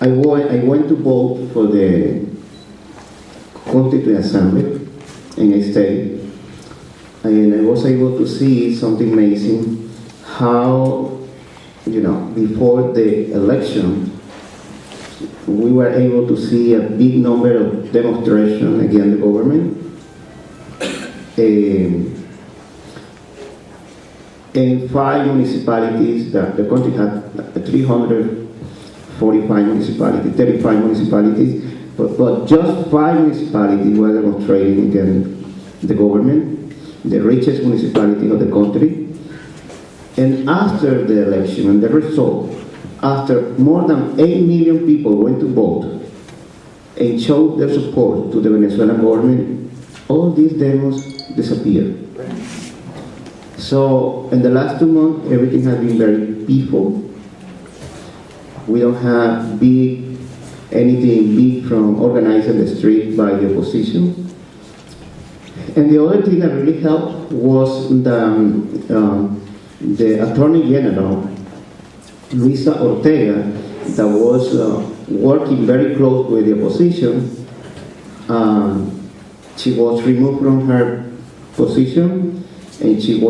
I went to vote for the Constituent Assembly, and I stayed. And I was able to see something amazing, how, before the election, we were able to see a big number of demonstrations against the government. In 5 municipalities, the country had 345 municipalities, 35 municipalities, but just 5 municipalities were demonstrating against the government, the richest municipality of the country. And after the election and the result, after more than 8 million people went to vote and showed their support to the Venezuelan government, all these demos disappeared. So in the last 2 months, everything has been very peaceful. We don't have anything big from organizing the street by the opposition. And the other thing that really helped was the Attorney General, Luisa Ortega, that was working very close with the opposition. She was removed from her position, and she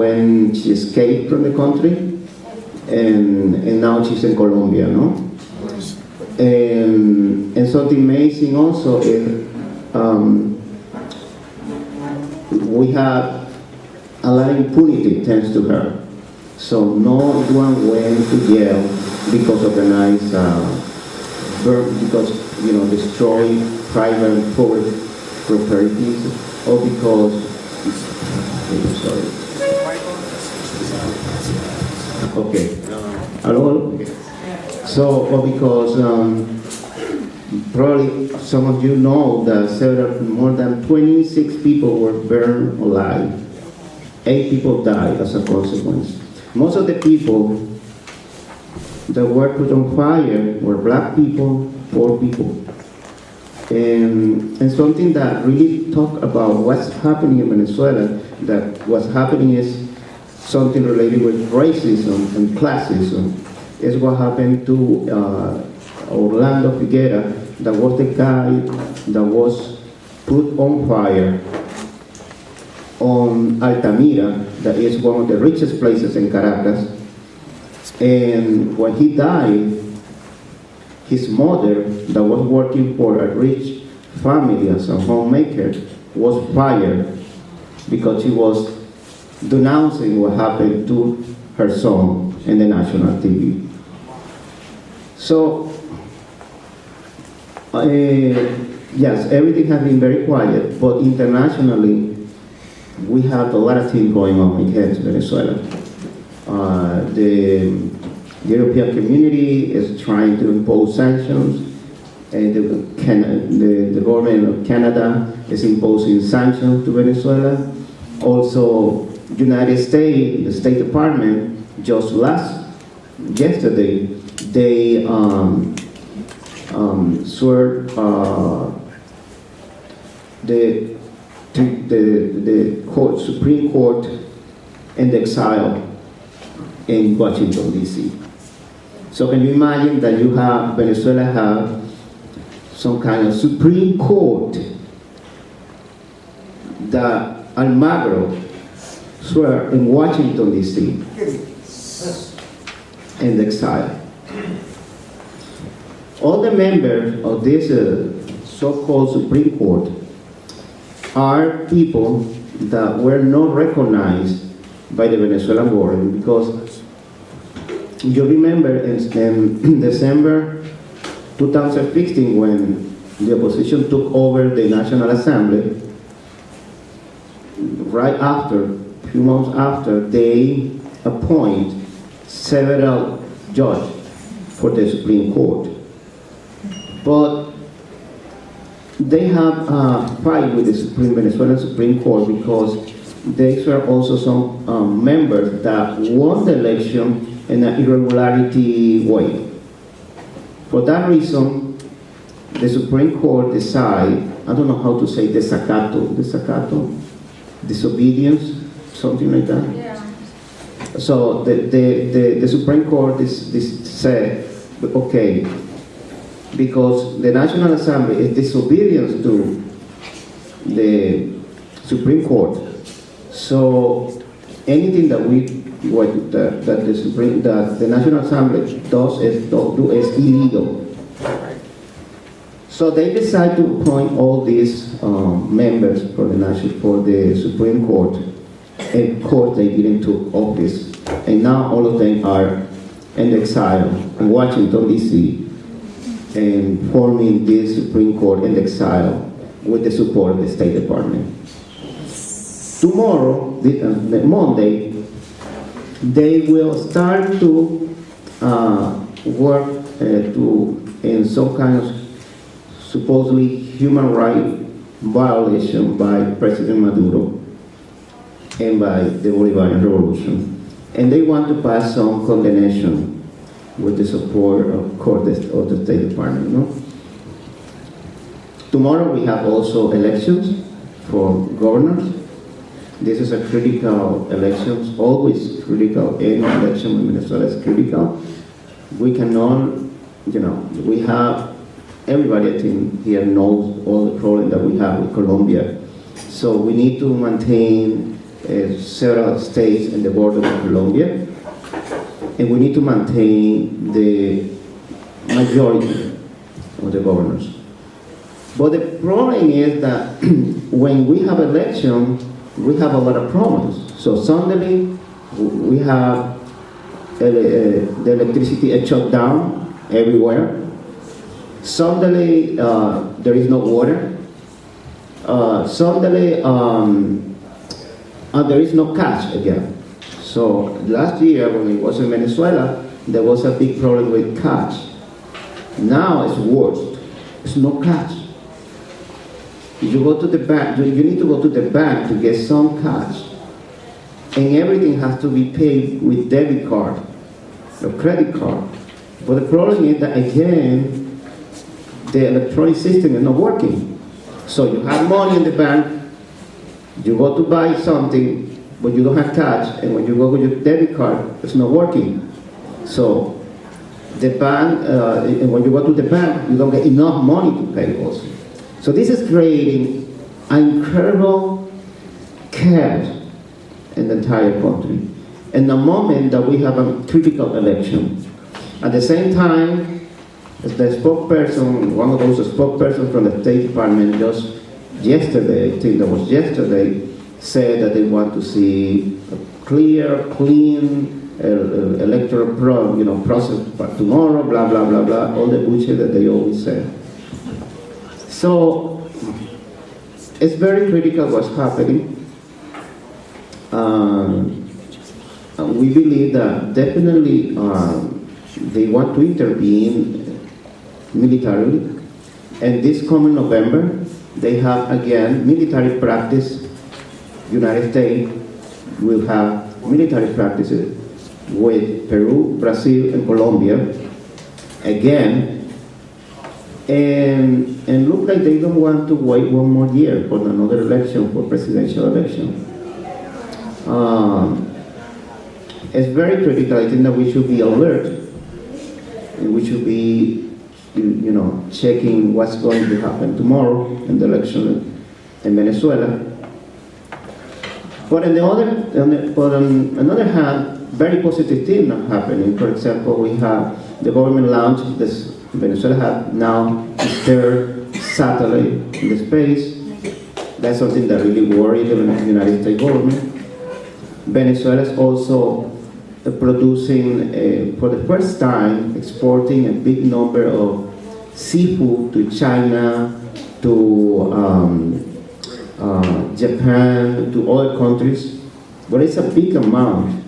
escaped from the country, and now she's in Colombia, no? And something amazing also is we have a lot of impunity thanks to her. So no one went to jail because organized destroy private and public properties, or because or because probably some of you know that more than 26 people were burned alive. 8 people died as a consequence. Most of the people that were put on fire were black people, poor people. And something that really talk about what's happening in Venezuela, that what's happening is something related with racism and classism, is what happened to Orlando Figuera, that was the guy that was put on fire on Altamira, that is one of the richest places in Caracas. And when he died, his mother, that was working for a rich family as a homemaker, was fired because she was denouncing what happened to her son in the national TV. So, yes, everything has been very quiet, but internationally, we have a lot of things going on against Venezuela. The European community is trying to impose sanctions, and the government of Canada is imposing sanctions to Venezuela. Also, United States, the State Department, just yesterday, they swear the Supreme Court in exile in Washington, D.C. So can you imagine that Venezuela have some kind of Supreme Court that Almagro swear in Washington, D.C. in exile? All the members of this so-called Supreme Court are people that were not recognized by the Venezuelan government, because you remember in December 2015, when the opposition took over the National Assembly, right after, a few months after, they appoint several judges for the Supreme Court. But they have a fight with the Venezuelan Supreme Court, because there were also some members that won the election in an irregularity way. For that reason, the Supreme Court decided, I don't know how to say desacato, disobedience, something like that. Yeah. So the Supreme Court said, okay, because the National Assembly is disobedience to the Supreme Court. So anything that the National Assembly does is illegal. So they decide to appoint all these members for the Supreme Court. And of course they didn't take office, and now all of them are in exile in Washington D.C. and forming this Supreme Court in exile with the support of the State Department. Tomorrow, Monday, they will start to work in some kind of supposedly human rights violation by President Maduro and by the Bolivarian Revolution. And they want to pass some condemnation with the support of the State Department. No? Tomorrow we have also elections for governors. This is a critical election, always critical. Any election in Venezuela is critical. We cannot, we have, everybody I think here knows all the problems that we have with Colombia. So we need to maintain several states in the border of Colombia, and we need to maintain the majority of the governors. But the problem is that when we have elections, we have a lot of problems. So suddenly we have the electricity shut down everywhere. Suddenly there is no water. Suddenly there is no cash again. So last year when it was in Venezuela, there was a big problem with cash. Now it's worse. There's no cash. You go to the bank, you need to go to the bank to get some cash. And everything has to be paid with debit card or credit card. But the problem is that again, the electronic system is not working. So you have money in the bank, you go to buy something, but you don't have cash, and when you go with your debit card, it's not working. So the bank, and when you go to the bank, you don't get enough money to pay also. So this is creating an incredible chaos in the entire country. In the moment that we have a critical election, at the same time, as the spokesperson, one of those spokespersons from the State Department just yesterday, I think that was yesterday, said that they want to see a clear, clean electoral process by tomorrow, blah, blah, blah, blah, all the bullshit that they always say. So it's very critical what's happening. We believe that definitely they want to intervene militarily, and this coming November they have again military practice. United States will have military practices with Peru, Brazil, and Colombia again, and look like they don't want to wait one more year for another election, for presidential election. It's very critical. I think that we should be alert, and we should be checking what's going to happen tomorrow in the election in Venezuela. But on another hand, very positive things are happening. For example, we have the government launched this. Venezuela have now its third satellite in the space. That's something that really worried the United States government. Venezuela is also producing, for the first time, exporting a big number of seafood to China, to Japan, to other countries, but it's a big amount.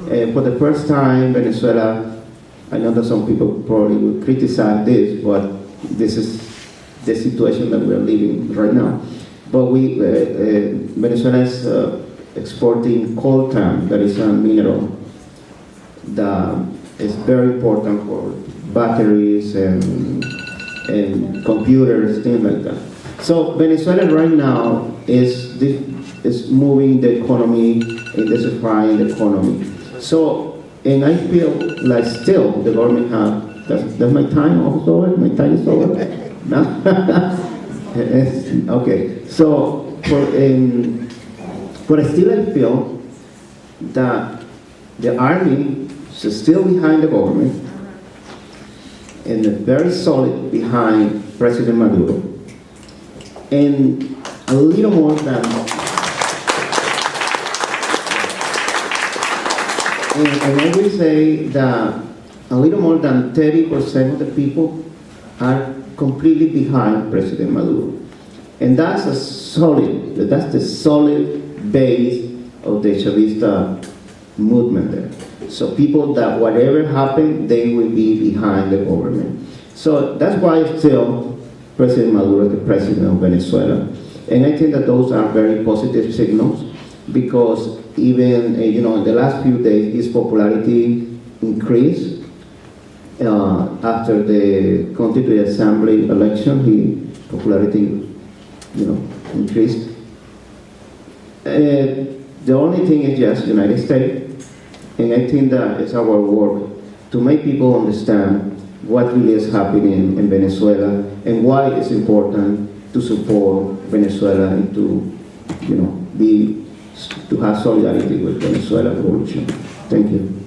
For the first time, Venezuela, I know that some people probably will criticize this, but this is the situation that we're living right now. But Venezuela is exporting coltan, that is a mineral that is very important for batteries and computers, things like that. So Venezuela right now is moving the economy, intensifying the economy. So, and I feel like still the government have Does my time also over? My time is over? No? Okay. So, but still I feel that the army is still behind the government and very solid behind President Maduro. And a little more than, and I will say that a little more than 30% of the people are completely behind President Maduro. And that's the solid base of the Chavista movement there. So people that whatever happened, they will be behind the government. So that's why still President Maduro is the president of Venezuela. And I think that those are very positive signals because even, in the last few days, his popularity increased. After the Constituent Assembly election, his popularity, increased. The only thing is just United States, and I think that it's our work to make people understand what really is happening in Venezuela and why it's important to support Venezuela and to have solidarity with Venezuela revolution. Thank you.